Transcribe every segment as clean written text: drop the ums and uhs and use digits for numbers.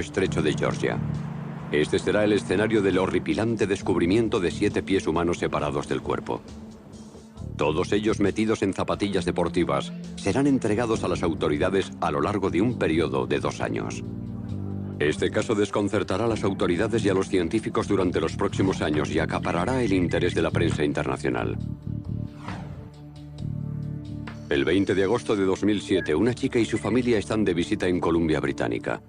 estrecho de Georgia. Este será el escenario del horripilante descubrimiento de 7 pies humanos separados del cuerpo. Todos ellos metidos en zapatillas deportivas serán entregados a las autoridades a lo largo de un periodo de 2 años. Este caso desconcertará a las autoridades y a los científicos durante los próximos años y acaparará el interés de la prensa internacional. El 20 de agosto de 2007, una chica y su familia están de visita en Columbia Británica.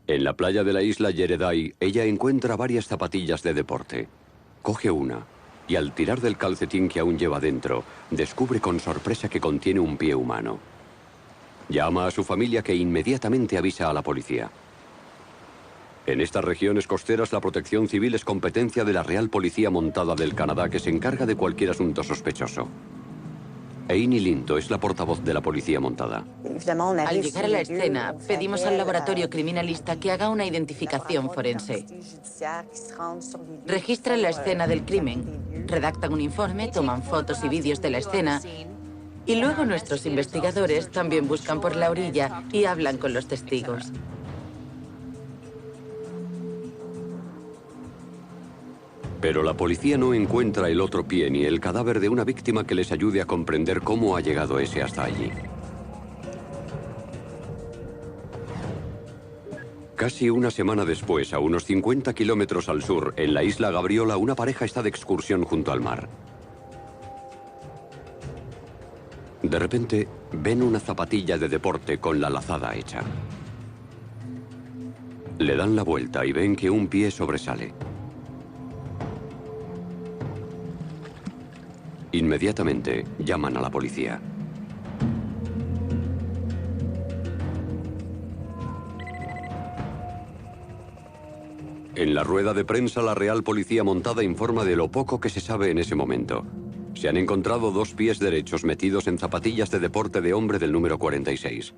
En la playa de la isla Yereday, ella encuentra varias zapatillas de deporte. Coge una y al tirar del calcetín que aún lleva dentro, descubre con sorpresa que contiene un pie humano. Llama a su familia, que inmediatamente avisa a la policía. En estas regiones costeras, la protección civil es competencia de la Real Policía Montada del Canadá, que se encarga de cualquier asunto sospechoso. Amy Linto es la portavoz de la Policía Montada. Al llegar a la escena, pedimos al laboratorio criminalista que haga una identificación forense. Registran la escena del crimen, redactan un informe, toman fotos y vídeos de la escena, y luego nuestros investigadores también buscan por la orilla y hablan con los testigos. Pero la policía no encuentra el otro pie ni el cadáver de una víctima que les ayude a comprender cómo ha llegado ese hasta allí. Casi una semana después, a unos 50 kilómetros al sur, en la isla Gabriola, una pareja está de excursión junto al mar. De repente, ven una zapatilla de deporte con la lazada hecha. Le dan la vuelta y ven que un pie sobresale. Inmediatamente llaman a la policía. En la rueda de prensa, la Real Policía Montada informa de lo poco que se sabe en ese momento. Se han encontrado 2 pies derechos metidos en zapatillas de deporte de hombre del número 46.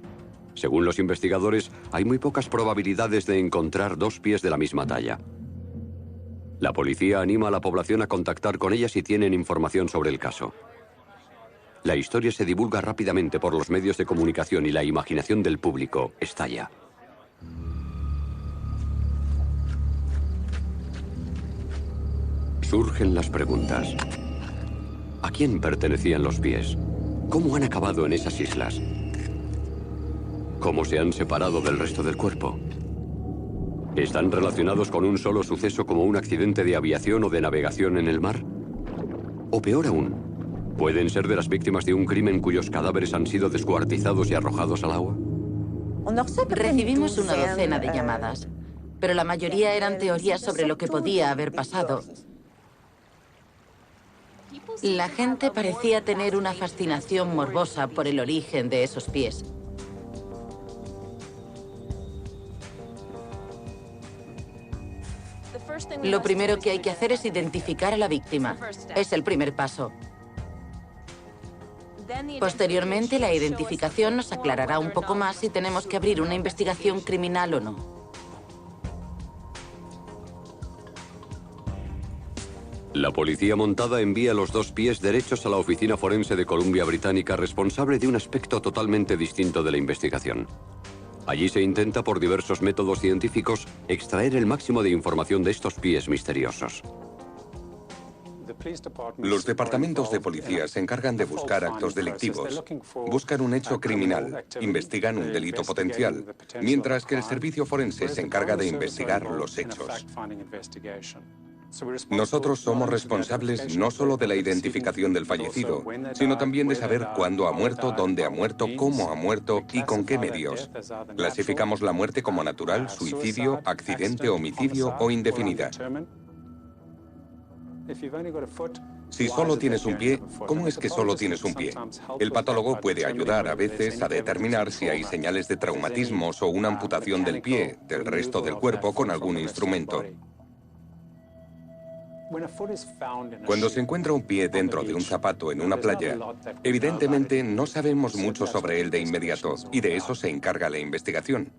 Según los investigadores, hay muy pocas probabilidades de encontrar 2 pies de la misma talla. La policía anima a la población a contactar con ella si tienen información sobre el caso. La historia se divulga rápidamente por los medios de comunicación y la imaginación del público estalla. Surgen las preguntas. ¿A quién pertenecían los pies? ¿Cómo han acabado en esas islas? ¿Cómo se han separado del resto del cuerpo? ¿Están relacionados con un solo suceso, como un accidente de aviación o de navegación en el mar? O peor aún, ¿pueden ser de las víctimas de un crimen cuyos cadáveres han sido descuartizados y arrojados al agua? Recibimos una docena de llamadas, pero la mayoría eran teorías sobre lo que podía haber pasado. La gente parecía tener una fascinación morbosa por el origen de esos pies. Lo primero que hay que hacer es identificar a la víctima. Es el primer paso. Posteriormente, la identificación nos aclarará un poco más si tenemos que abrir una investigación criminal o no. La Policía Montada envía los 2 pies derechos a la Oficina Forense de Columbia Británica, responsable de un aspecto totalmente distinto de la investigación. Allí se intenta, por diversos métodos científicos, extraer el máximo de información de estos pies misteriosos. Los departamentos de policía se encargan de buscar actos delictivos. Buscan un hecho criminal, investigan un delito potencial, mientras que el servicio forense se encarga de investigar los hechos. Nosotros somos responsables no solo de la identificación del fallecido, sino también de saber cuándo ha muerto, dónde ha muerto, cómo ha muerto y con qué medios. Clasificamos la muerte como natural, suicidio, accidente, homicidio o indefinida. Si solo tienes un pie, ¿cómo es que solo tienes un pie? El patólogo puede ayudar a veces a determinar si hay señales de traumatismos o una amputación del pie, del resto del cuerpo, con algún instrumento. Cuando se encuentra un pie dentro de un zapato en una playa, evidentemente no sabemos mucho sobre él de inmediato, y de eso se encarga la investigación.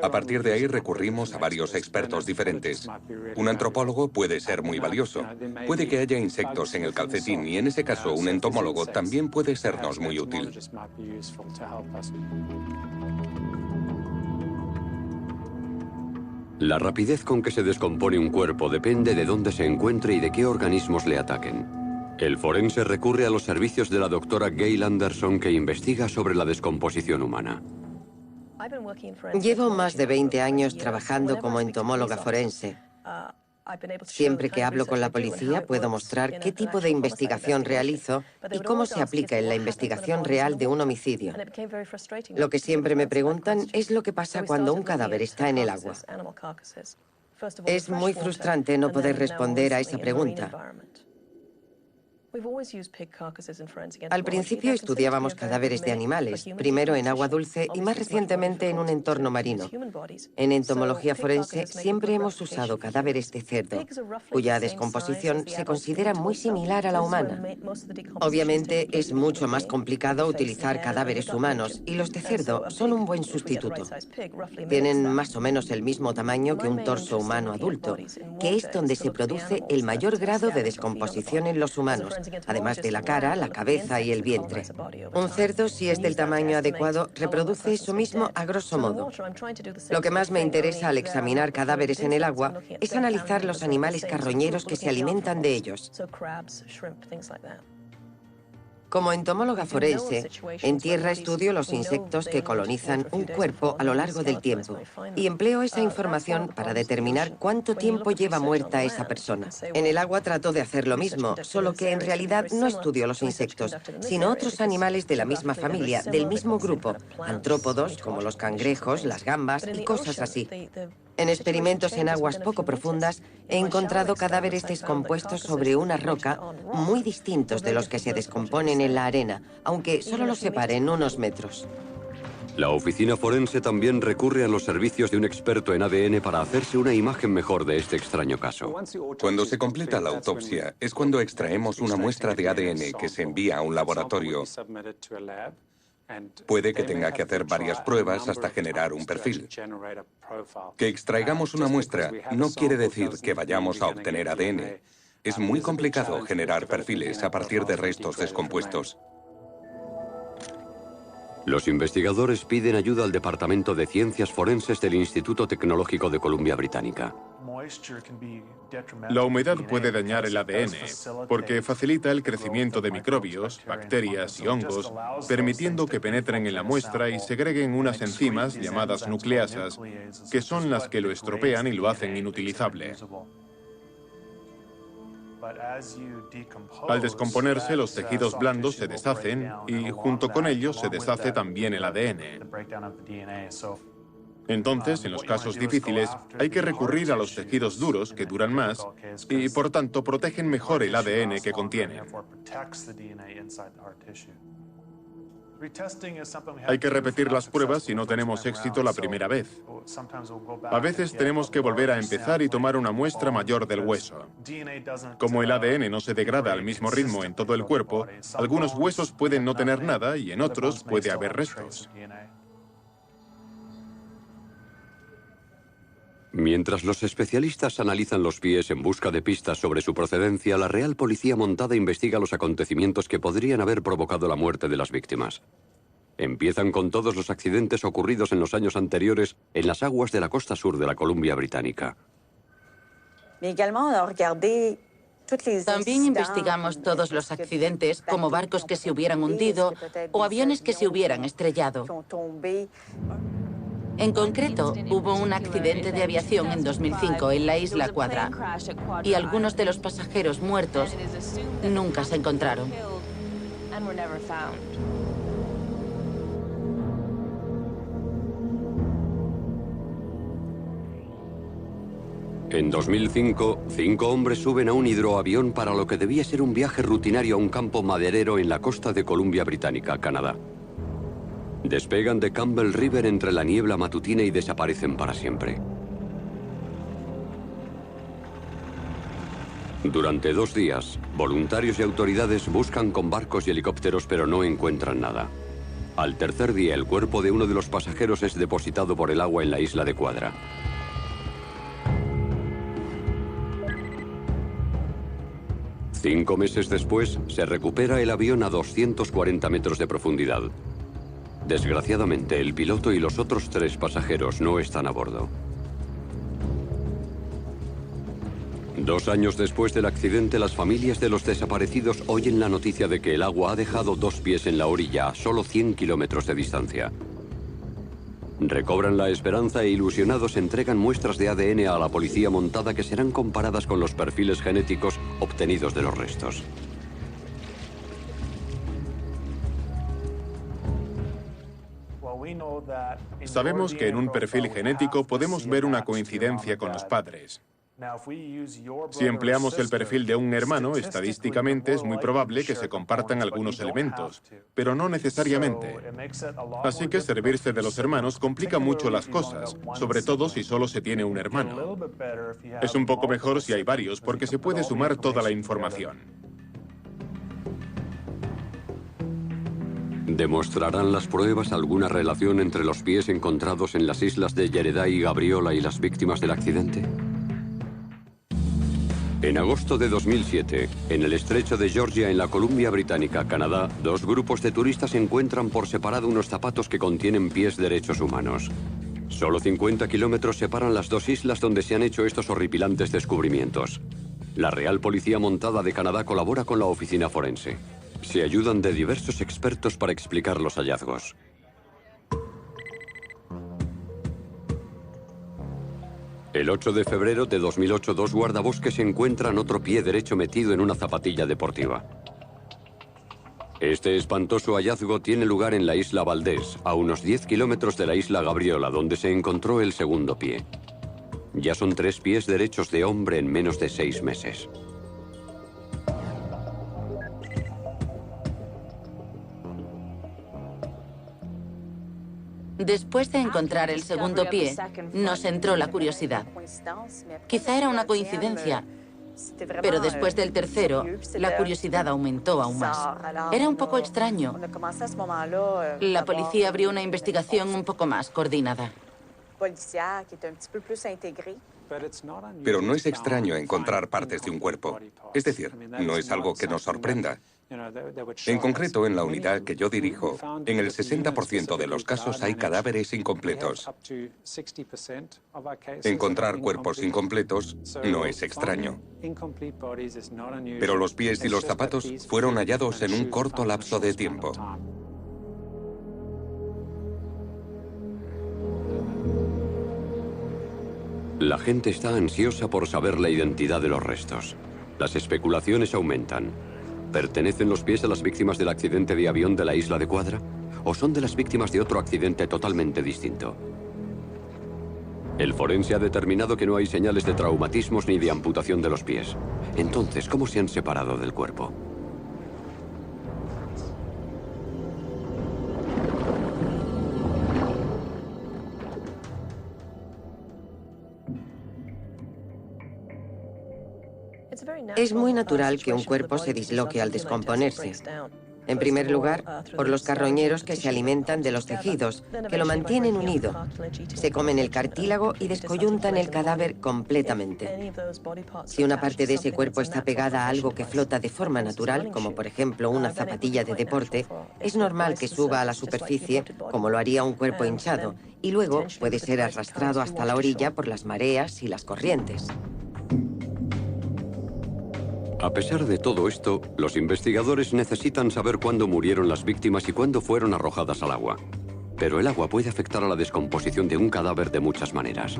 A partir de ahí recurrimos a varios expertos diferentes. Un antropólogo puede ser muy valioso. Puede que haya insectos en el calcetín y en ese caso un entomólogo también puede sernos muy útil. La rapidez con que se descompone un cuerpo depende de dónde se encuentre y de qué organismos le ataquen. El forense recurre a los servicios de la doctora Gail Anderson, que investiga sobre la descomposición humana. Llevo más de 20 años trabajando como entomóloga forense. Siempre que hablo con la policía puedo mostrar qué tipo de investigación realizo y cómo se aplica en la investigación real de un homicidio. Lo que siempre me preguntan es lo que pasa cuando un cadáver está en el agua. Es muy frustrante no poder responder a esa pregunta. Al principio estudiábamos cadáveres de animales, primero en agua dulce y más recientemente en un entorno marino. En entomología forense siempre hemos usado cadáveres de cerdo, cuya descomposición se considera muy similar a la humana. Obviamente es mucho más complicado utilizar cadáveres humanos y los de cerdo son un buen sustituto. Tienen más o menos el mismo tamaño que un torso humano adulto, que es donde se produce el mayor grado de descomposición en los humanos, además de la cara, la cabeza y el vientre. Un cerdo, si es del tamaño adecuado, reproduce eso mismo a grosso modo. Lo que más me interesa al examinar cadáveres en el agua es analizar los animales carroñeros que se alimentan de ellos. Como entomóloga forense, en tierra estudio los insectos que colonizan un cuerpo a lo largo del tiempo y empleo esa información para determinar cuánto tiempo lleva muerta esa persona. En el agua trato de hacer lo mismo, solo que en realidad no estudio los insectos, sino otros animales de la misma familia, del mismo grupo, antrópodos como los cangrejos, las gambas y cosas así. En experimentos en aguas poco profundas he encontrado cadáveres descompuestos sobre una roca muy distintos de los que se descomponen en la arena, aunque solo los separen unos metros. La oficina forense también recurre a los servicios de un experto en ADN para hacerse una imagen mejor de este extraño caso. Cuando se completa la autopsia es cuando extraemos una muestra de ADN que se envía a un laboratorio. Puede que tenga que hacer varias pruebas hasta generar un perfil. Que extraigamos una muestra no quiere decir que vayamos a obtener ADN. Es muy complicado generar perfiles a partir de restos descompuestos. Los investigadores piden ayuda al Departamento de Ciencias Forenses del Instituto Tecnológico de Columbia Británica. La humedad puede dañar el ADN porque facilita el crecimiento de microbios, bacterias y hongos, permitiendo que penetren en la muestra y segreguen unas enzimas llamadas nucleasas, que son las que lo estropean y lo hacen inutilizable. Al descomponerse, los tejidos blandos se deshacen y junto con ellos se deshace también el ADN. Entonces, en los casos difíciles, hay que recurrir a los tejidos duros, que duran más, y por tanto protegen mejor el ADN que contienen. Hay que repetir las pruebas si no tenemos éxito la primera vez. A veces tenemos que volver a empezar y tomar una muestra mayor del hueso. Como el ADN no se degrada al mismo ritmo en todo el cuerpo, algunos huesos pueden no tener nada y en otros puede haber restos. Mientras los especialistas analizan los pies en busca de pistas sobre su procedencia, la Real Policía Montada investiga los acontecimientos que podrían haber provocado la muerte de las víctimas. Empiezan con todos los accidentes ocurridos en los años anteriores en las aguas de la costa sur de la Columbia Británica. También investigamos todos los accidentes, como barcos que se hubieran hundido o aviones que se hubieran estrellado. En concreto, hubo un accidente de aviación en 2005 en la isla Quadra y algunos de los pasajeros muertos nunca se encontraron. En 2005, 5 hombres suben a un hidroavión para lo que debía ser un viaje rutinario a un campo maderero en la costa de Columbia Británica, Canadá. Despegan de Campbell River entre la niebla matutina y desaparecen para siempre. Durante 2 días, voluntarios y autoridades buscan con barcos y helicópteros, pero no encuentran nada. Al tercer día, el cuerpo de uno de los pasajeros es depositado por el agua en la isla de Quadra. Cinco meses después, se recupera el avión a 240 metros de profundidad. Desgraciadamente, el piloto y los otros 3 pasajeros no están a bordo. 2 años después del accidente, las familias de los desaparecidos oyen la noticia de que el agua ha dejado 2 pies en la orilla, a solo 100 kilómetros de distancia. Recobran la esperanza e ilusionados entregan muestras de ADN a la policía montada que serán comparadas con los perfiles genéticos obtenidos de los restos. Sabemos que en un perfil genético podemos ver una coincidencia con los padres. Si empleamos el perfil de un hermano, estadísticamente es muy probable que se compartan algunos elementos, pero no necesariamente. Así que servirse de los hermanos complica mucho las cosas, sobre todo si solo se tiene un hermano. Es un poco mejor si hay varios, porque se puede sumar toda la información. ¿Demostrarán las pruebas alguna relación entre los pies encontrados en las islas de Jereday y Gabriola y las víctimas del accidente? En agosto de 2007, en el estrecho de Georgia, en la Columbia Británica, Canadá, 2 grupos de turistas encuentran por separado unos zapatos que contienen pies derechos humanos. Solo 50 kilómetros separan las 2 islas donde se han hecho estos horripilantes descubrimientos. La Real Policía Montada de Canadá colabora con la oficina forense. Se ayudan de diversos expertos para explicar los hallazgos. El 8 de febrero de 2008, 2 guardabosques encuentran otro pie derecho metido en una zapatilla deportiva. Este espantoso hallazgo tiene lugar en la isla Valdés, a unos 10 kilómetros de la isla Gabriola, donde se encontró el segundo pie. Ya son 3 pies derechos de hombre en menos de 6 meses. Después de encontrar el segundo pie, nos entró la curiosidad. Quizá era una coincidencia, pero después del tercero, la curiosidad aumentó aún más. Era un poco extraño. La policía abrió una investigación un poco más coordinada. Pero no es extraño encontrar partes de un cuerpo. Es decir, no es algo que nos sorprenda. En concreto, en la unidad que yo dirijo, en el 60% de los casos hay cadáveres incompletos. Encontrar cuerpos incompletos no es extraño. Pero los pies y los zapatos fueron hallados en un corto lapso de tiempo. La gente está ansiosa por saber la identidad de los restos. Las especulaciones aumentan. ¿Pertenecen los pies a las víctimas del accidente de avión de la isla de Quadra? ¿O son de las víctimas de otro accidente totalmente distinto? El forense ha determinado que no hay señales de traumatismos ni de amputación de los pies. Entonces, ¿cómo se han separado del cuerpo? Es muy natural que un cuerpo se disloque al descomponerse. En primer lugar, por los carroñeros que se alimentan de los tejidos, que lo mantienen unido. Se comen el cartílago y descoyuntan el cadáver completamente. Si una parte de ese cuerpo está pegada a algo que flota de forma natural, como por ejemplo una zapatilla de deporte, es normal que suba a la superficie, como lo haría un cuerpo hinchado, y luego puede ser arrastrado hasta la orilla por las mareas y las corrientes. A pesar de todo esto, los investigadores necesitan saber cuándo murieron las víctimas y cuándo fueron arrojadas al agua. Pero el agua puede afectar a la descomposición de un cadáver de muchas maneras.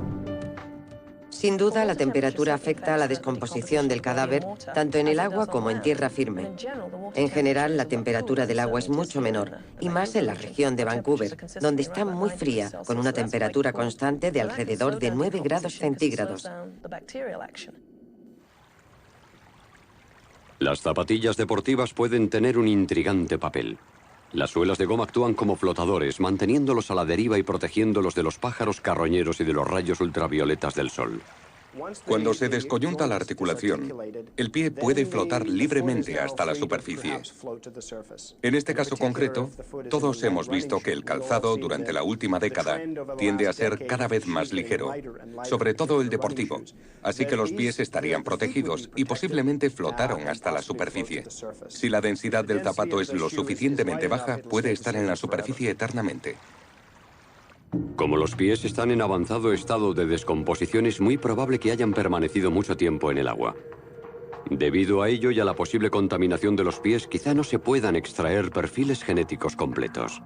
Sin duda, la temperatura afecta a la descomposición del cadáver, tanto en el agua como en tierra firme. En general, la temperatura del agua es mucho menor, y más en la región de Vancouver, donde está muy fría, con una temperatura constante de alrededor de 9 grados centígrados. Las zapatillas deportivas pueden tener un intrigante papel. Las suelas de goma actúan como flotadores, manteniéndolos a la deriva y protegiéndolos de los pájaros carroñeros y de los rayos ultravioletas del sol. Cuando se descoyunta la articulación, el pie puede flotar libremente hasta la superficie. En este caso concreto, todos hemos visto que el calzado durante la última década tiende a ser cada vez más ligero, sobre todo el deportivo, así que los pies estarían protegidos y posiblemente flotaron hasta la superficie. Si la densidad del zapato es lo suficientemente baja, puede estar en la superficie eternamente. Como los pies están en avanzado estado de descomposición, es muy probable que hayan permanecido mucho tiempo en el agua. Debido a ello y a la posible contaminación de los pies, quizá no se puedan extraer perfiles genéticos completos.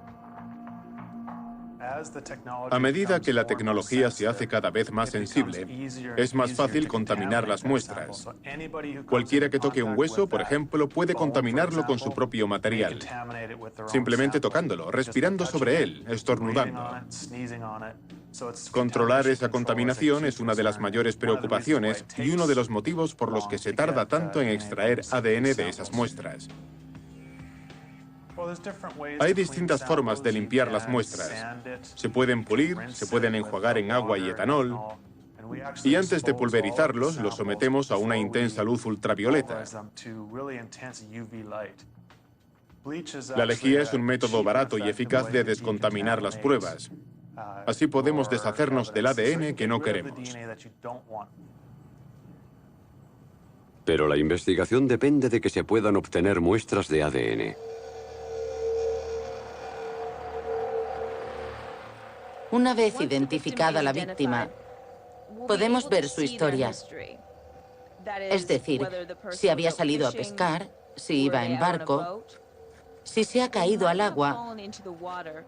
A medida que la tecnología se hace cada vez más sensible, es más fácil contaminar las muestras. Cualquiera que toque un hueso, por ejemplo, puede contaminarlo con su propio material. Simplemente tocándolo, respirando sobre él, estornudando. Controlar esa contaminación es una de las mayores preocupaciones y uno de los motivos por los que se tarda tanto en extraer ADN de esas muestras. Hay distintas formas de limpiar las muestras. Se pueden pulir, se pueden enjuagar en agua y etanol, y antes de pulverizarlos, los sometemos a una intensa luz ultravioleta. La lejía es un método barato y eficaz de descontaminar las pruebas. Así podemos deshacernos del ADN que no queremos. Pero la investigación depende de que se puedan obtener muestras de ADN. Una vez identificada la víctima, podemos ver su historia. Es decir, si había salido a pescar, si iba en barco, si se ha caído al agua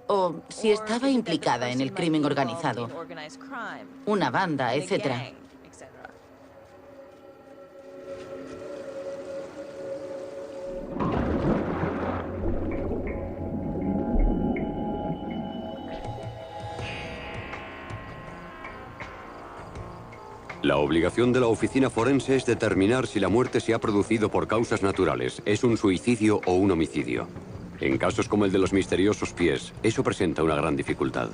o si estaba implicada en el crimen organizado, una banda, etc. La obligación de la oficina forense es determinar si la muerte se ha producido por causas naturales, es un suicidio o un homicidio. En casos como el de los misteriosos pies, eso presenta una gran dificultad.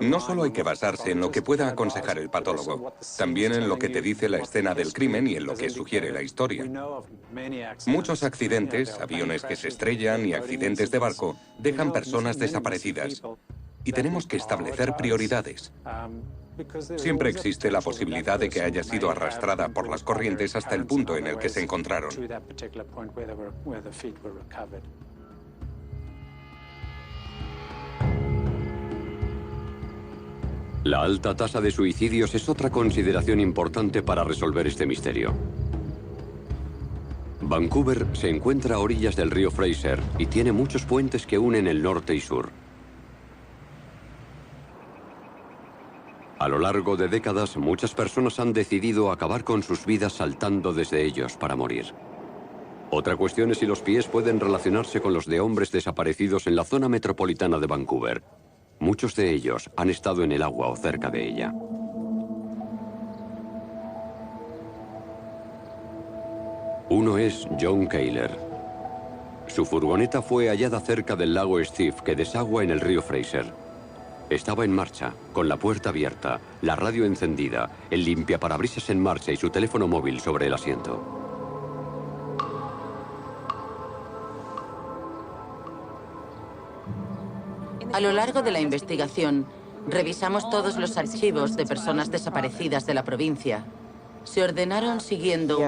No solo hay que basarse en lo que pueda aconsejar el patólogo, también en lo que te dice la escena del crimen y en lo que sugiere la historia. Muchos accidentes, aviones que se estrellan y accidentes de barco, dejan personas desaparecidas. Y tenemos que establecer prioridades. Siempre existe la posibilidad de que haya sido arrastrada por las corrientes hasta el punto en el que se encontraron. La alta tasa de suicidios es otra consideración importante para resolver este misterio. Vancouver se encuentra a orillas del río Fraser y tiene muchos puentes que unen el norte y sur. A lo largo de décadas, muchas personas han decidido acabar con sus vidas saltando desde ellos para morir. Otra cuestión es si los pies pueden relacionarse con los de hombres desaparecidos en la zona metropolitana de Vancouver. Muchos de ellos han estado en el agua o cerca de ella. Uno es John Kayler. Su furgoneta fue hallada cerca del lago Steve, que desagua en el río Fraser. Estaba en marcha, con la puerta abierta, la radio encendida, el limpiaparabrisas en marcha y su teléfono móvil sobre el asiento. A lo largo de la investigación, revisamos todos los archivos de personas desaparecidas de la provincia. Se ordenaron siguiendo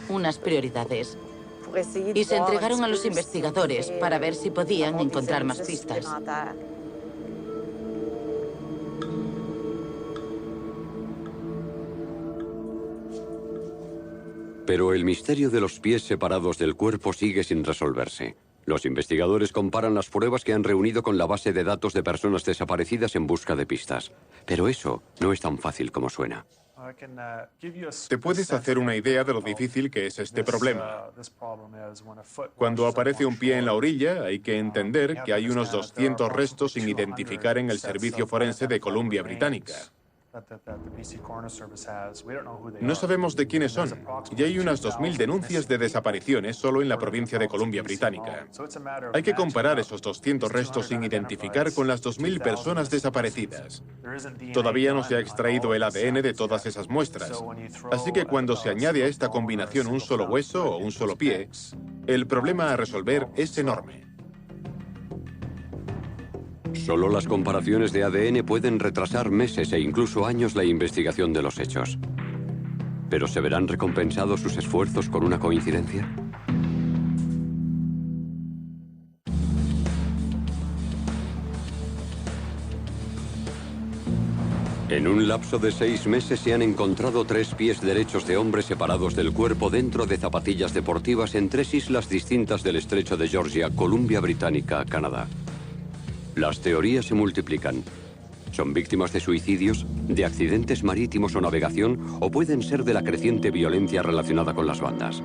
unas prioridades y se entregaron a los investigadores para ver si podían encontrar más pistas. Pero el misterio de los pies separados del cuerpo sigue sin resolverse. Los investigadores comparan las pruebas que han reunido con la base de datos de personas desaparecidas en busca de pistas. Pero eso no es tan fácil como suena. Te puedes hacer una idea de lo difícil que es este problema. Cuando aparece un pie en la orilla, hay que entender que hay unos 200 restos sin identificar en el Servicio Forense de Columbia Británica. No sabemos de quiénes son, y hay unas 2000 denuncias de desapariciones solo en la provincia de Columbia Británica. Hay que comparar esos 200 restos sin identificar con las 2000 personas desaparecidas. Todavía no se ha extraído el ADN de todas esas muestras, así que cuando se añade a esta combinación un solo hueso o un solo pie, el problema a resolver es enorme. Solo las comparaciones de ADN pueden retrasar meses e incluso años la investigación de los hechos. ¿Pero se verán recompensados sus esfuerzos con una coincidencia? En un lapso de 6 meses se han encontrado 3 pies derechos de hombre separados del cuerpo dentro de zapatillas deportivas en 3 islas distintas del estrecho de Georgia, Columbia Británica, Canadá. Las teorías se multiplican. Son víctimas de suicidios, de accidentes marítimos o navegación, o pueden ser de la creciente violencia relacionada con las bandas.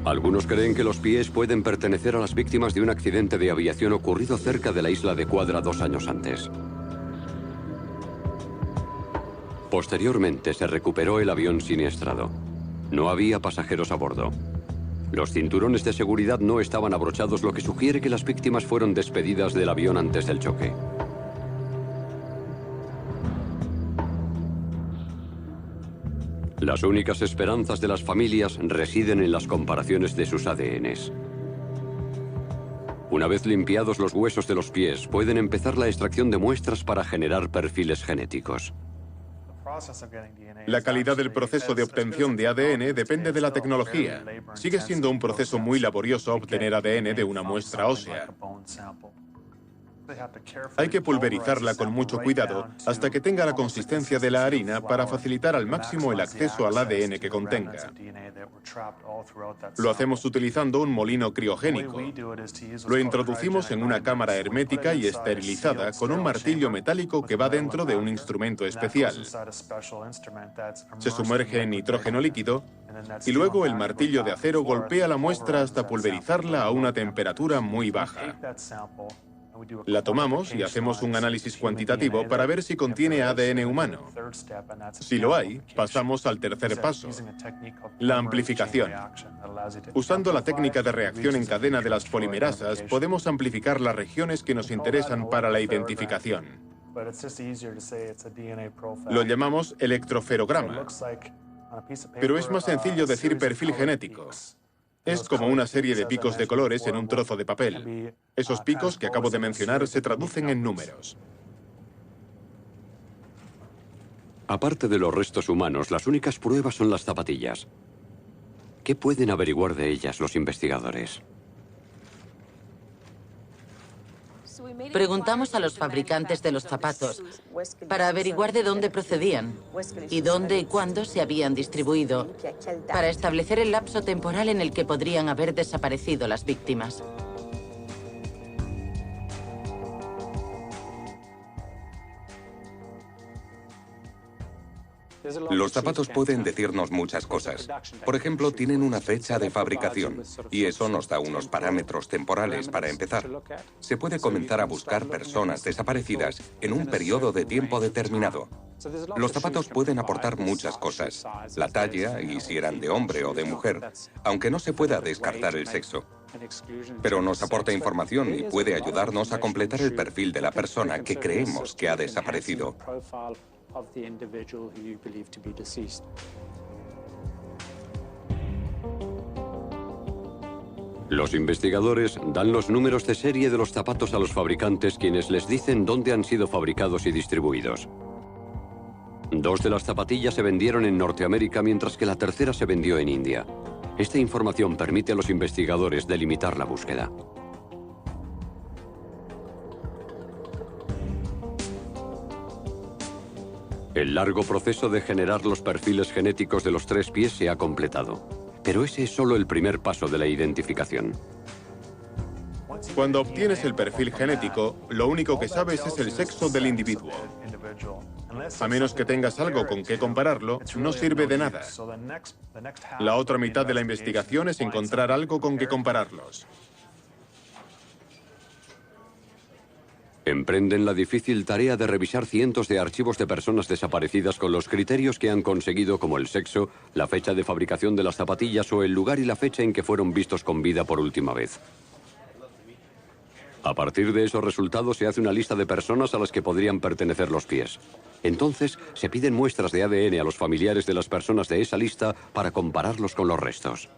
Algunos creen que los pies pueden pertenecer a las víctimas de un accidente de aviación ocurrido cerca de la isla de Quadra 2 años antes. Posteriormente se recuperó el avión siniestrado. No había pasajeros a bordo. Los cinturones de seguridad no estaban abrochados, lo que sugiere que las víctimas fueron despedidas del avión antes del choque. Las únicas esperanzas de las familias residen en las comparaciones de sus ADNs. Una vez limpiados los huesos de los pies, pueden empezar la extracción de muestras para generar perfiles genéticos. La calidad del proceso de obtención de ADN depende de la tecnología. Sigue siendo un proceso muy laborioso obtener ADN de una muestra ósea. Hay que pulverizarla con mucho cuidado hasta que tenga la consistencia de la harina para facilitar al máximo el acceso al ADN que contenga. Lo hacemos utilizando un molino criogénico. Lo introducimos en una cámara hermética y esterilizada con un martillo metálico que va dentro de un instrumento especial. Se sumerge en nitrógeno líquido y luego el martillo de acero golpea la muestra hasta pulverizarla a una temperatura muy baja. La tomamos y hacemos un análisis cuantitativo para ver si contiene ADN humano. Si lo hay, pasamos al tercer paso, la amplificación. Usando la técnica de reacción en cadena de las polimerasas, podemos amplificar las regiones que nos interesan para la identificación. Lo llamamos electroferograma, pero es más sencillo decir perfil genético. Es como una serie de picos de colores en un trozo de papel. Esos picos que acabo de mencionar se traducen en números. Aparte de los restos humanos, las únicas pruebas son las zapatillas. ¿Qué pueden averiguar de ellas los investigadores? Preguntamos a los fabricantes de los zapatos para averiguar de dónde procedían y dónde y cuándo se habían distribuido, para establecer el lapso temporal en el que podrían haber desaparecido las víctimas. Los zapatos pueden decirnos muchas cosas. Por ejemplo, tienen una fecha de fabricación, y eso nos da unos parámetros temporales para empezar. Se puede comenzar a buscar personas desaparecidas en un periodo de tiempo determinado. Los zapatos pueden aportar muchas cosas, la talla y si eran de hombre o de mujer, aunque no se pueda descartar el sexo. Pero nos aporta información y puede ayudarnos a completar el perfil de la persona que creemos que ha desaparecido. Los investigadores dan los números de serie de los zapatos a los fabricantes, quienes les dicen dónde han sido fabricados y distribuidos. 2 de las zapatillas se vendieron en Norteamérica, mientras que la tercera se vendió en India. Esta información permite a los investigadores delimitar la búsqueda. El largo proceso de generar los perfiles genéticos de los 3 pies se ha completado. Pero ese es solo el primer paso de la identificación. Cuando obtienes el perfil genético, lo único que sabes es el sexo del individuo. A menos que tengas algo con qué compararlo, no sirve de nada. La otra mitad de la investigación es encontrar algo con qué compararlos. Emprenden la difícil tarea de revisar cientos de archivos de personas desaparecidas con los criterios que han conseguido, como el sexo, la fecha de fabricación de las zapatillas o el lugar y la fecha en que fueron vistos con vida por última vez. A partir de esos resultados se hace una lista de personas a las que podrían pertenecer los pies. Entonces, se piden muestras de ADN a los familiares de las personas de esa lista para compararlos con los restos.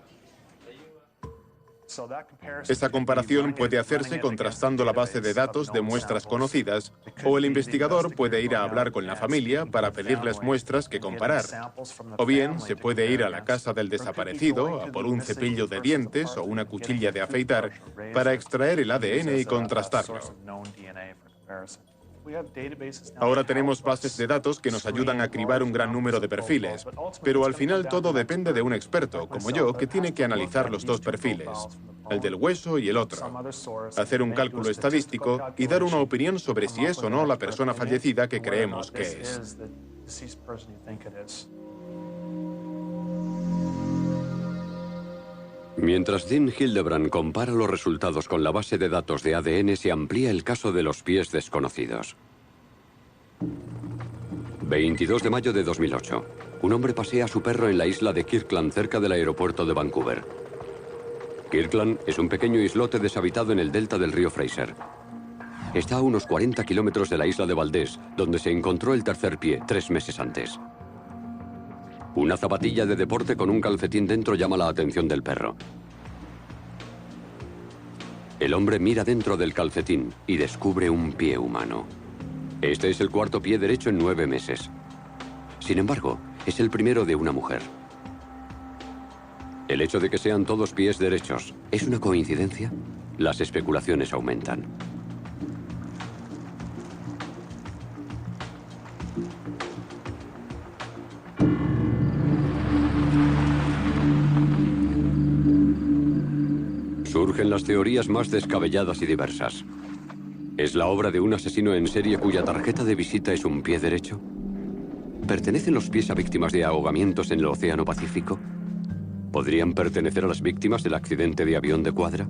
Esa comparación puede hacerse contrastando la base de datos de muestras conocidas, o el investigador puede ir a hablar con la familia para pedirles muestras que comparar. O bien, se puede ir a la casa del desaparecido a por un cepillo de dientes o una cuchilla de afeitar para extraer el ADN y contrastarlo. Ahora tenemos bases de datos que nos ayudan a cribar un gran número de perfiles, pero al final todo depende de un experto, como yo, que tiene que analizar los dos perfiles, el del hueso y el otro, hacer un cálculo estadístico y dar una opinión sobre si es o no la persona fallecida que creemos que es. Mientras Dean Hildebrand compara los resultados con la base de datos de ADN, se amplía el caso de los pies desconocidos. 22 de mayo de 2008. Un hombre pasea a su perro en la isla de Kirkland, cerca del aeropuerto de Vancouver. Kirkland es un pequeño islote deshabitado en el delta del río Fraser. Está a unos 40 kilómetros de la isla de Valdés, donde se encontró el tercer pie 3 meses antes. Una zapatilla de deporte con un calcetín dentro llama la atención del perro. El hombre mira dentro del calcetín y descubre un pie humano. Este es el cuarto pie derecho en 9 meses. Sin embargo, es el primero de una mujer. El hecho de que sean todos pies derechos, ¿es una coincidencia? Las especulaciones aumentan. Surgen las teorías más descabelladas y diversas. ¿Es la obra de un asesino en serie cuya tarjeta de visita es un pie derecho? ¿Pertenecen los pies a víctimas de ahogamientos en el Océano Pacífico? ¿Podrían pertenecer a las víctimas del accidente de avión de Quadra?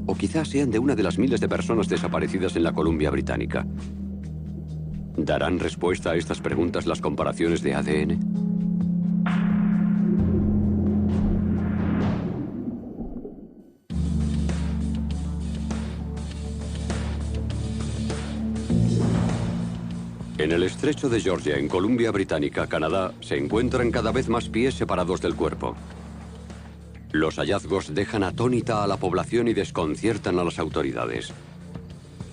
¿O quizás sean de una de las miles de personas desaparecidas en la Columbia Británica? ¿Darán respuesta a estas preguntas las comparaciones de ADN? En el estrecho de Georgia, en Columbia Británica, Canadá, se encuentran cada vez más pies separados del cuerpo. Los hallazgos dejan atónita a la población y desconciertan a las autoridades.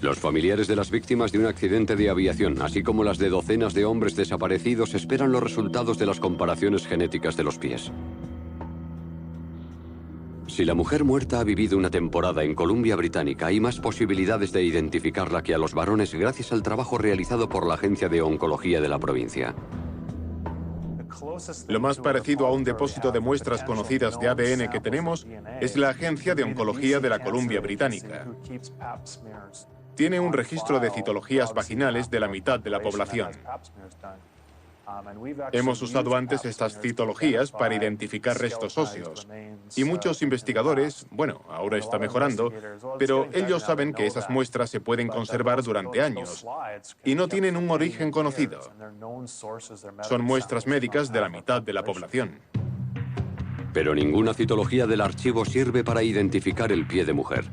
Los familiares de las víctimas de un accidente de aviación, así como las de docenas de hombres desaparecidos, esperan los resultados de las comparaciones genéticas de los pies. Si la mujer muerta ha vivido una temporada en Columbia Británica, hay más posibilidades de identificarla que a los varones gracias al trabajo realizado por la Agencia de Oncología de la provincia. Lo más parecido a un depósito de muestras conocidas de ADN que tenemos es la Agencia de Oncología de la Columbia Británica. Tiene un registro de citologías vaginales de la mitad de la población. Hemos usado antes estas citologías para identificar restos óseos. Y muchos investigadores, bueno, ahora está mejorando, pero ellos saben que esas muestras se pueden conservar durante años y no tienen un origen conocido. Son muestras médicas de la mitad de la población. Pero ninguna citología del archivo sirve para identificar el pie de mujer.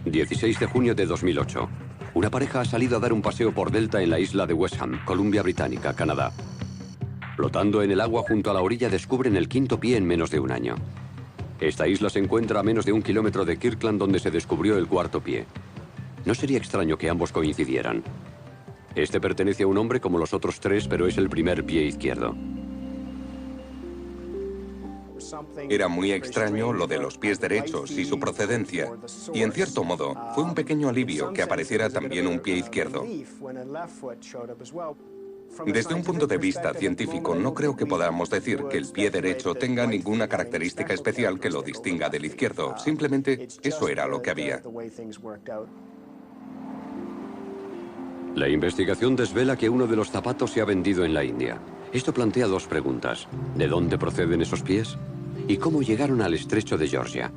16 de junio de 2008. Una pareja ha salido a dar un paseo por delta en la isla de Wesham, Columbia Británica, Canadá. Flotando en el agua junto a la orilla descubren el quinto pie en menos de un año. Esta isla se encuentra a menos de 1 kilómetro de Kirkland, donde se descubrió el cuarto pie. No sería extraño que ambos coincidieran. Este pertenece a un hombre como los otros 3, pero es el primer pie izquierdo. Era muy extraño lo de los pies derechos y su procedencia, y en cierto modo fue un pequeño alivio que apareciera también un pie izquierdo. Desde un punto de vista científico, no creo que podamos decir que el pie derecho tenga ninguna característica especial que lo distinga del izquierdo. Simplemente eso era lo que había. La investigación desvela que uno de los zapatos se ha vendido en la India. Esto plantea 2 preguntas. ¿De dónde proceden esos pies? ¿Y cómo llegaron al estrecho de Georgia?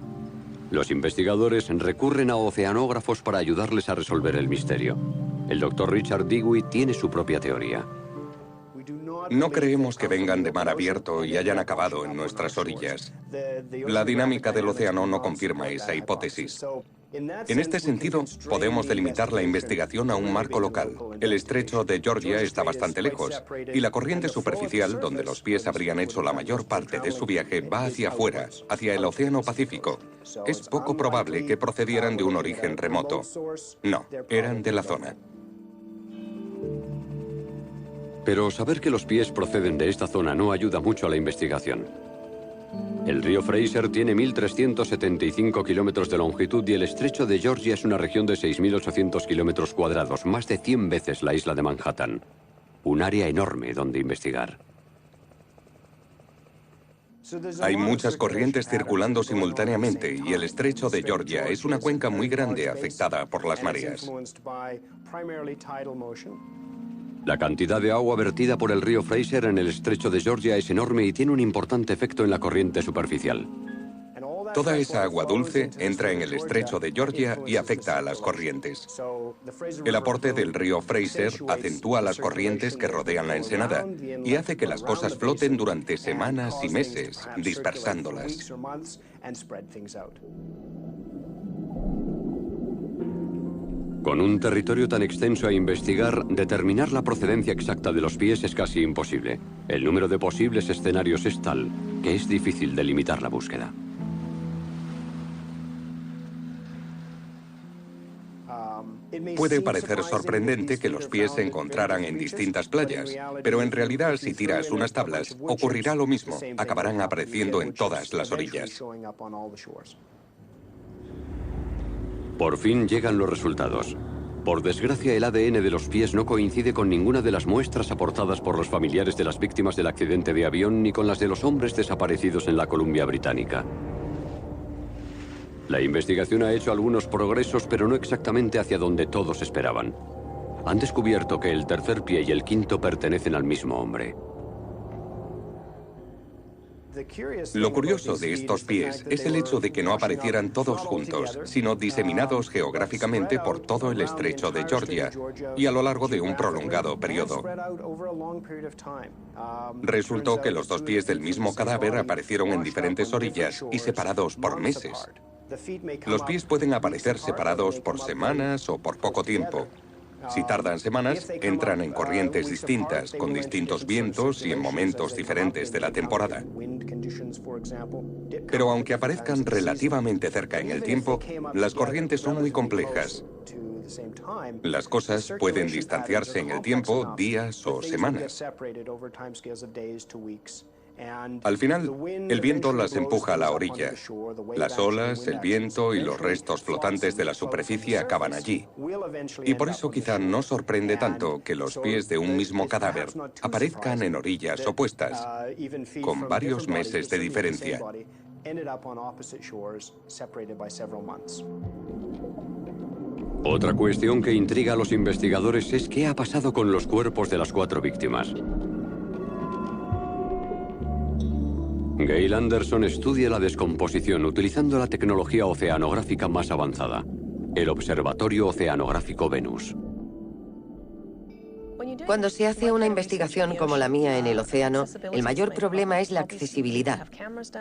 Los investigadores recurren a oceanógrafos para ayudarles a resolver el misterio. El doctor Richard Dewey tiene su propia teoría. No creemos que vengan de mar abierto y hayan acabado en nuestras orillas. La dinámica del océano no confirma esa hipótesis. En este sentido, podemos delimitar la investigación a un marco local. El estrecho de Georgia está bastante lejos, y la corriente superficial, donde los pies habrían hecho la mayor parte de su viaje, va hacia afuera, hacia el Océano Pacífico. Es poco probable que procedieran de un origen remoto. No, eran de la zona. Pero saber que los pies proceden de esta zona no ayuda mucho a la investigación. El río Fraser tiene 1.375 kilómetros de longitud y el estrecho de Georgia es una región de 6.800 kilómetros cuadrados, más de 100 veces la isla de Manhattan. Un área enorme donde investigar. Hay muchas corrientes circulando simultáneamente y el estrecho de Georgia es una cuenca muy grande afectada por las mareas. La cantidad de agua vertida por el río Fraser en el estrecho de Georgia es enorme y tiene un importante efecto en la corriente superficial. Toda esa agua dulce entra en el estrecho de Georgia y afecta a las corrientes. El aporte del río Fraser acentúa las corrientes que rodean la ensenada y hace que las cosas floten durante semanas y meses, dispersándolas. Con un territorio tan extenso a investigar, determinar la procedencia exacta de los pies es casi imposible. El número de posibles escenarios es tal que es difícil delimitar la búsqueda. Puede parecer sorprendente que los pies se encontraran en distintas playas, pero en realidad si tiras unas tablas, ocurrirá lo mismo. Acabarán apareciendo en todas las orillas. Por fin llegan los resultados. Por desgracia, el ADN de los pies no coincide con ninguna de las muestras aportadas por los familiares de las víctimas del accidente de avión ni con las de los hombres desaparecidos en la Columbia Británica. La investigación ha hecho algunos progresos, pero no exactamente hacia donde todos esperaban. Han descubierto que el tercer pie y el quinto pertenecen al mismo hombre. Lo curioso de estos pies es el hecho de que no aparecieran todos juntos, sino diseminados geográficamente por todo el estrecho de Georgia y a lo largo de un prolongado periodo. Resultó que los dos pies del mismo cadáver aparecieron en diferentes orillas y separados por meses. Los pies pueden aparecer separados por semanas o por poco tiempo. Si tardan semanas, entran en corrientes distintas, con distintos vientos y en momentos diferentes de la temporada. Pero aunque aparezcan relativamente cerca en el tiempo, las corrientes son muy complejas. Las cosas pueden distanciarse en el tiempo días o semanas. Al final, el viento las empuja a la orilla. Las olas, el viento y los restos flotantes de la superficie acaban allí. Y por eso quizá no sorprende tanto que los pies de un mismo cadáver aparezcan en orillas opuestas, con varios meses de diferencia. Otra cuestión que intriga a los investigadores es qué ha pasado con los cuerpos de las 4 víctimas. Gail Anderson estudia la descomposición utilizando la tecnología oceanográfica más avanzada, el Observatorio Oceanográfico Venus. Cuando se hace una investigación como la mía en el océano, el mayor problema es la accesibilidad.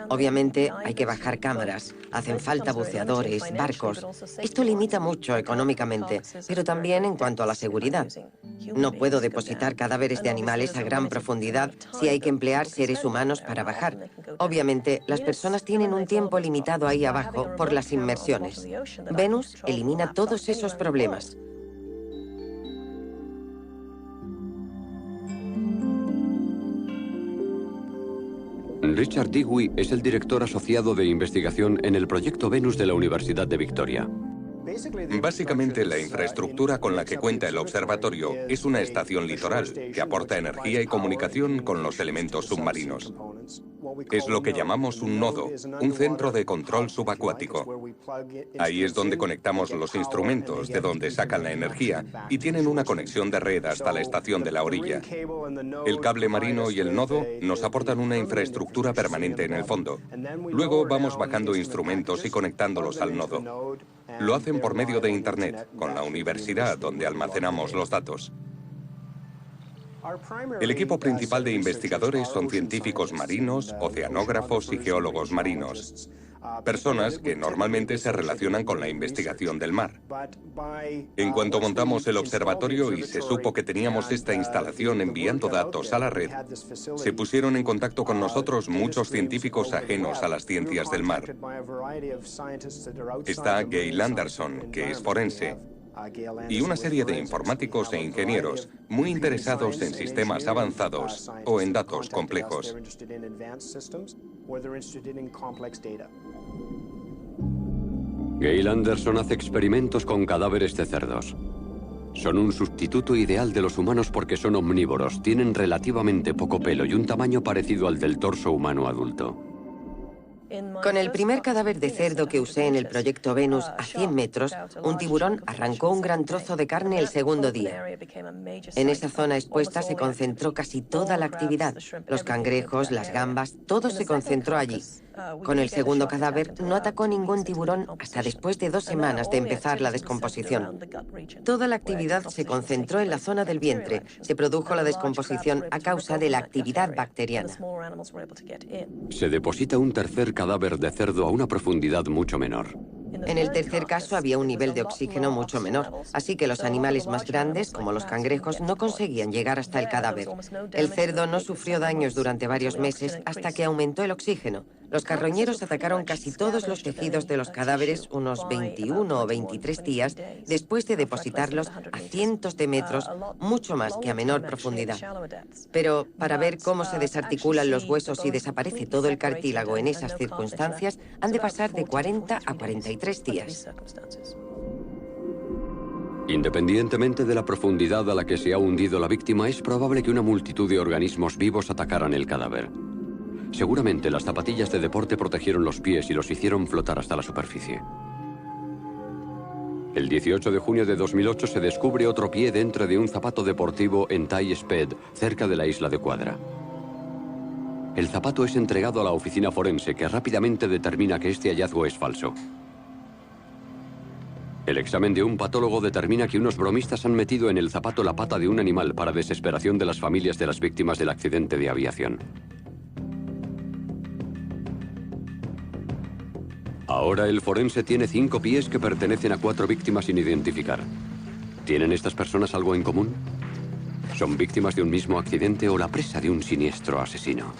Obviamente hay que bajar cámaras, hacen falta buceadores, barcos. Esto limita mucho económicamente, pero también en cuanto a la seguridad. No puedo depositar cadáveres de animales a gran profundidad si hay que emplear seres humanos para bajar. Obviamente, las personas tienen un tiempo limitado ahí abajo por las inmersiones. Venus elimina todos esos problemas. Richard Dewey es el director asociado de investigación en el proyecto Venus de la Universidad de Victoria. Básicamente, la infraestructura con la que cuenta el observatorio es una estación litoral que aporta energía y comunicación con los elementos submarinos. Es lo que llamamos un nodo, un centro de control subacuático. Ahí es donde conectamos los instrumentos, de donde sacan la energía, y tienen una conexión de red hasta la estación de la orilla. El cable marino y el nodo nos aportan una infraestructura permanente en el fondo. Luego vamos bajando instrumentos y conectándolos al nodo. Lo hacen por medio de Internet, con la universidad donde almacenamos los datos. El equipo principal de investigadores son científicos marinos, oceanógrafos y geólogos marinos. Personas que normalmente se relacionan con la investigación del mar. En cuanto montamos el observatorio y se supo que teníamos esta instalación enviando datos a la red, se pusieron en contacto con nosotros muchos científicos ajenos a las ciencias del mar. Está Gail Anderson, que es forense, y una serie de informáticos e ingenieros muy interesados en sistemas avanzados o en datos complejos. Gail Anderson hace experimentos con cadáveres de cerdos. Son un sustituto ideal de los humanos porque son omnívoros, tienen relativamente poco pelo y un tamaño parecido al del torso humano adulto. Con el primer cadáver de cerdo que usé en el proyecto Venus a 100 metros, un tiburón arrancó un gran trozo de carne el segundo día. En esa zona expuesta se concentró casi toda la actividad. Los cangrejos, las gambas, todo se concentró allí. Con el segundo cadáver no atacó ningún tiburón hasta después de 2 semanas de empezar la descomposición. Toda la actividad se concentró en la zona del vientre. Se produjo la descomposición a causa de la actividad bacteriana. Se deposita un tercer cadáver de cerdo a una profundidad mucho menor. En el tercer caso había un nivel de oxígeno mucho menor, así que los animales más grandes, como los cangrejos, no conseguían llegar hasta el cadáver. El cerdo no sufrió daños durante varios meses hasta que aumentó el oxígeno. Los carroñeros atacaron casi todos los tejidos de los cadáveres unos 21 o 23 días después de depositarlos a cientos de metros, mucho más que a menor profundidad. Pero para ver cómo se desarticulan los huesos y desaparece todo el cartílago en esas circunstancias, han de pasar de 40 a 43 días. Independientemente de la profundidad a la que se ha hundido la víctima, es probable que una multitud de organismos vivos atacaran el cadáver. Seguramente las zapatillas de deporte protegieron los pies y los hicieron flotar hasta la superficie. El 18 de junio de 2008 se descubre otro pie dentro de un zapato deportivo en Tai Sped, cerca de la isla de Quadra. El zapato es entregado a la oficina forense, que rápidamente determina que este hallazgo es falso. El examen de un patólogo determina que unos bromistas han metido en el zapato la pata de un animal para desesperación de las familias de las víctimas del accidente de aviación. Ahora el forense tiene 5 pies que pertenecen a 4 víctimas sin identificar. ¿Tienen estas personas algo en común? ¿Son víctimas de un mismo accidente o la presa de un siniestro asesino?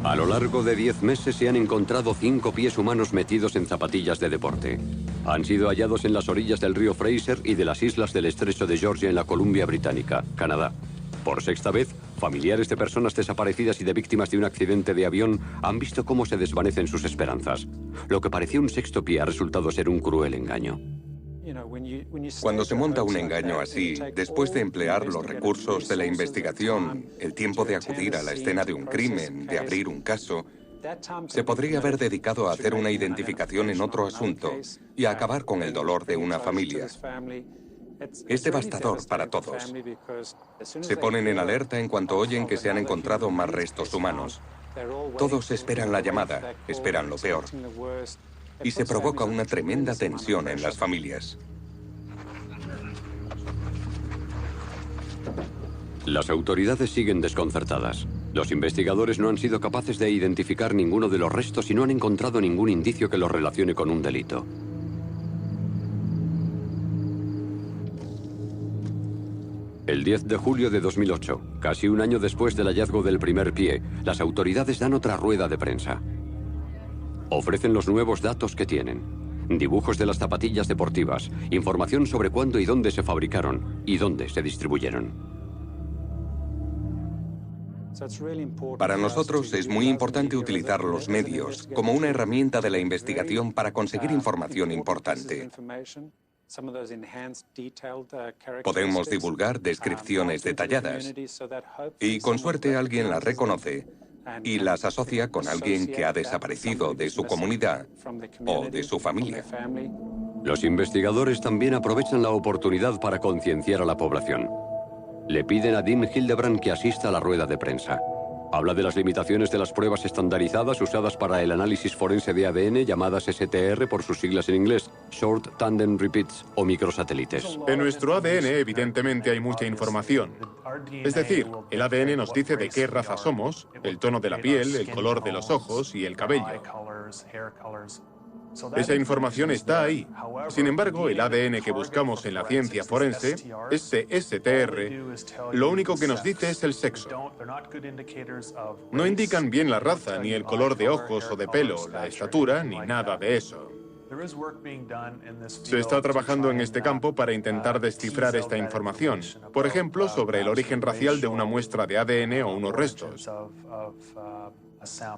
A lo largo de 10 meses se han encontrado 5 pies humanos metidos en zapatillas de deporte. Han sido hallados en las orillas del río Fraser y de las islas del estrecho de Georgia en la Columbia Británica, Canadá. Por 6ª vez, familiares de personas desaparecidas y de víctimas de un accidente de avión han visto cómo se desvanecen sus esperanzas. Lo que parecía un 6º pie ha resultado ser un cruel engaño. Cuando se monta un engaño así, después de emplear los recursos de la investigación, el tiempo de acudir a la escena de un crimen, de abrir un caso, se podría haber dedicado a hacer una identificación en otro asunto y a acabar con el dolor de una familia. Es devastador para todos. Se ponen en alerta en cuanto oyen que se han encontrado más restos humanos. Todos esperan la llamada, esperan lo peor. Y se provoca una tremenda tensión en las familias. Las autoridades siguen desconcertadas. Los investigadores no han sido capaces de identificar ninguno de los restos y no han encontrado ningún indicio que los relacione con un delito. El 10 de julio de 2008, casi un año después del hallazgo del primer pie, las autoridades dan otra rueda de prensa. Ofrecen los nuevos datos que tienen. Dibujos de las zapatillas deportivas, información sobre cuándo y dónde se fabricaron y dónde se distribuyeron. Para nosotros es muy importante utilizar los medios como una herramienta de la investigación para conseguir información importante. Podemos divulgar descripciones detalladas y con suerte alguien las reconoce y las asocia con alguien que ha desaparecido de su comunidad o de su familia. Los investigadores también aprovechan la oportunidad para concienciar a la población. Le piden a Dean Hildebrand que asista a la rueda de prensa. Habla de las limitaciones de las pruebas estandarizadas usadas para el análisis forense de ADN, llamadas STR por sus siglas en inglés, Short Tandem Repeats o microsatélites. En nuestro ADN, evidentemente, hay mucha información. Es decir, el ADN nos dice de qué raza somos, el tono de la piel, el color de los ojos y el cabello. Esa información está ahí. Sin embargo, el ADN que buscamos en la ciencia forense, ese STR, lo único que nos dice es el sexo. No indican bien la raza, ni el color de ojos o de pelo, la estatura, ni nada de eso. Se está trabajando en este campo para intentar descifrar esta información, por ejemplo, sobre el origen racial de una muestra de ADN o unos restos.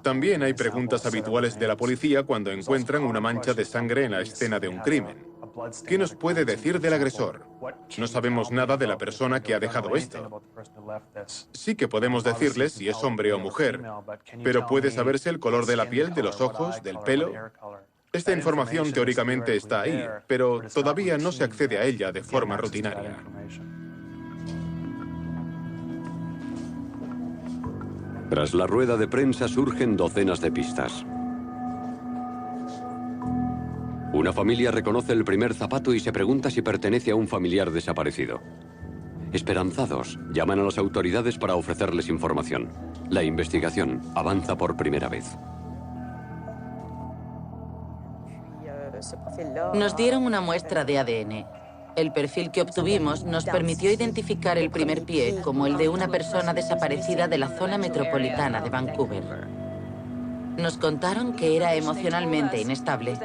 También hay preguntas habituales de la policía cuando encuentran una mancha de sangre en la escena de un crimen. ¿Qué nos puede decir del agresor? No sabemos nada de la persona que ha dejado esto. Sí que podemos decirles si es hombre o mujer, pero ¿puede saberse el color de la piel, de los ojos, del pelo? Esta información teóricamente está ahí, pero todavía no se accede a ella de forma rutinaria. Tras la rueda de prensa surgen docenas de pistas. Una familia reconoce el primer zapato y se pregunta si pertenece a un familiar desaparecido. Esperanzados, llaman a las autoridades para ofrecerles información. La investigación avanza por primera vez. Nos dieron una muestra de ADN. El perfil que obtuvimos nos permitió identificar el primer pie como el de una persona desaparecida de la zona metropolitana de Vancouver. Nos contaron que era emocionalmente inestable.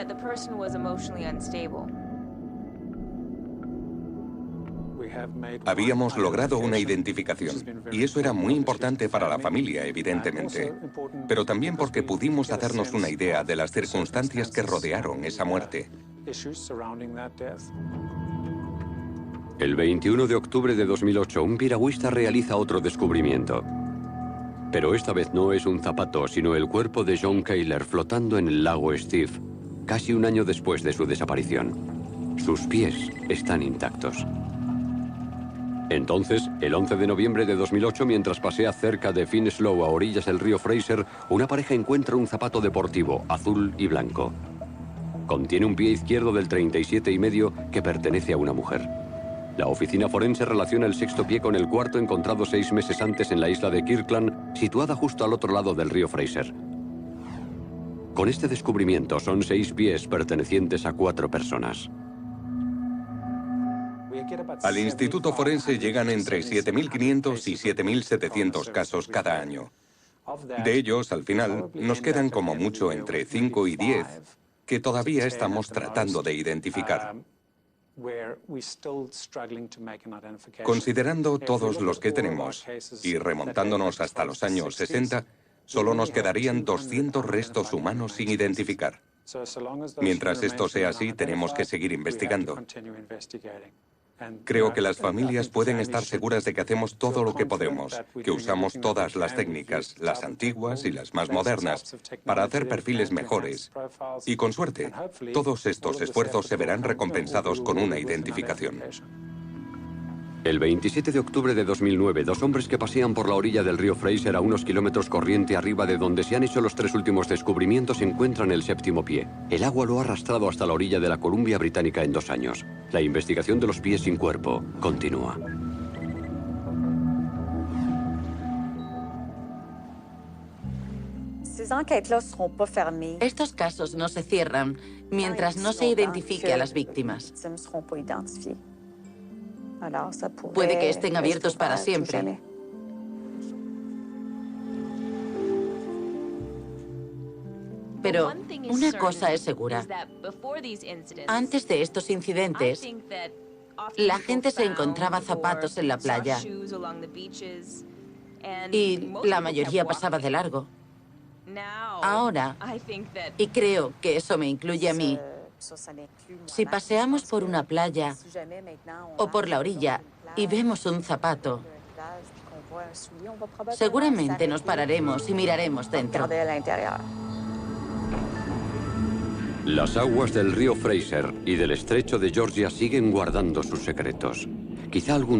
Habíamos logrado una identificación, y eso era muy importante para la familia, evidentemente, pero también porque pudimos hacernos una idea de las circunstancias que rodearon esa muerte. El 21 de octubre de 2008, un piragüista realiza otro descubrimiento. Pero esta vez no es un zapato, sino el cuerpo de John Kayler flotando en el lago Steve, casi un año después de su desaparición. Sus pies están intactos. Entonces, el 11 de noviembre de 2008, mientras pasea cerca de Finslow a orillas del río Fraser, una pareja encuentra un zapato deportivo, azul y blanco. Contiene un pie izquierdo del 37,5 que pertenece a una mujer. La oficina forense relaciona el sexto pie con el cuarto encontrado 6 meses antes en la isla de Kirkland, situada justo al otro lado del río Fraser. Con este descubrimiento son 6 pies pertenecientes a 4 personas. Al Instituto Forense llegan entre 7.500 y 7.700 casos cada año. De ellos, al final, nos quedan como mucho entre 5 y 10 que todavía estamos tratando de identificar. Considerando todos los que tenemos y remontándonos hasta los años 60, solo nos quedarían 200 restos humanos sin identificar. Mientras esto sea así, tenemos que seguir investigando. Creo que las familias pueden estar seguras de que hacemos todo lo que podemos, que usamos todas las técnicas, las antiguas y las más modernas, para hacer perfiles mejores. Y con suerte, todos estos esfuerzos se verán recompensados con una identificación. El 27 de octubre de 2009, 2 hombres que pasean por la orilla del río Fraser a unos kilómetros corriente arriba de donde se han hecho los 3 últimos descubrimientos encuentran el 7º pie. El agua lo ha arrastrado hasta la orilla de la Columbia Británica en 2 años. La investigación de los pies sin cuerpo continúa. Estos casos no se cierran mientras no se identifique a las víctimas. Puede que estén abiertos para siempre. Pero una cosa es segura. Antes de estos incidentes, la gente se encontraba zapatos en la playa y la mayoría pasaba de largo. Ahora, y creo que eso me incluye a mí, si paseamos por una playa o por la orilla y vemos un zapato, seguramente nos pararemos y miraremos dentro. Las aguas del río Fraser y del estrecho de Georgia siguen guardando sus secretos. Quizá algún día